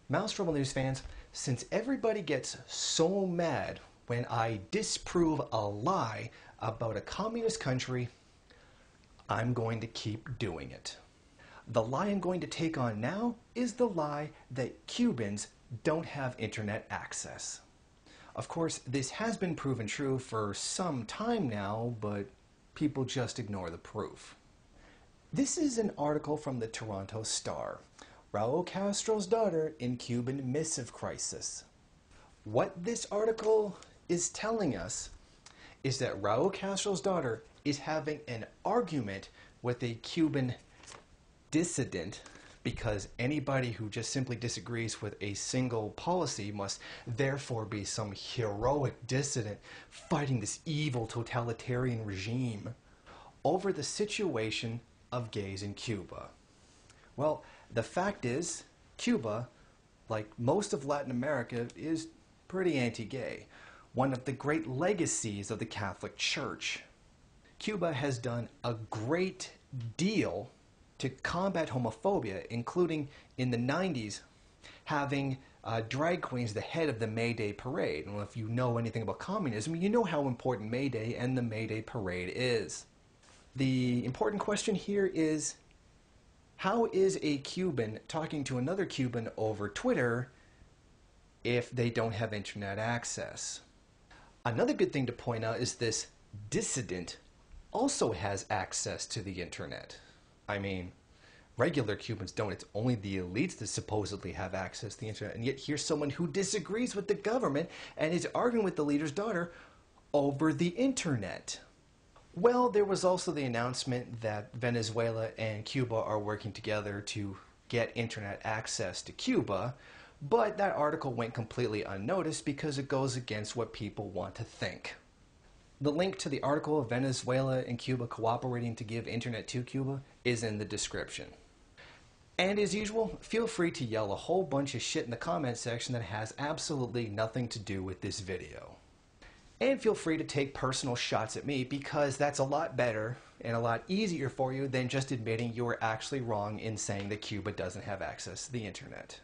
Mouse Rebel News fans, since everybody gets so mad when I disprove a lie about a communist country, I'm going to keep doing it. The lie I'm going to take on now is the lie that Cubans don't have internet access. Of course, this has been proven true for some time now, but people just ignore the proof. This is an article from the Toronto Star, Raul Castro's daughter in Cuban missive crisis. What this article is telling us is that Raul Castro's daughter is having an argument with a Cuban dissident, because anybody who just simply disagrees with a single policy must therefore be some heroic dissident fighting this evil totalitarian regime over the situation of gays in Cuba. Well, the fact is, Cuba, like most of Latin America, is pretty anti-gay, one of the great legacies of the Catholic Church. Cuba has done a great deal to combat homophobia, including in the 90s having drag queens the head of the May Day parade. Well, if you know anything about communism, you know how important May Day and the May Day parade is. The important question here is, how is a Cuban talking to another Cuban over Twitter if they don't have internet access? Another good thing to point out is this dissident also has access to the internet. I mean, regular Cubans don't. It's only the elites that supposedly have access to the internet. And yet here's someone who disagrees with the government and is arguing with the leader's daughter over the internet. Well, there was also the announcement that Venezuela and Cuba are working together to get internet access to Cuba, but that article went completely unnoticed because it goes against what people want to think. The link to the article of Venezuela and Cuba cooperating to give internet to Cuba is in the description. And as usual, feel free to yell a whole bunch of shit in the comment section that has absolutely nothing to do with this video. And feel free to take personal shots at me, because that's a lot better and a lot easier for you than just admitting you were actually wrong in saying that Cuba doesn't have access to the internet.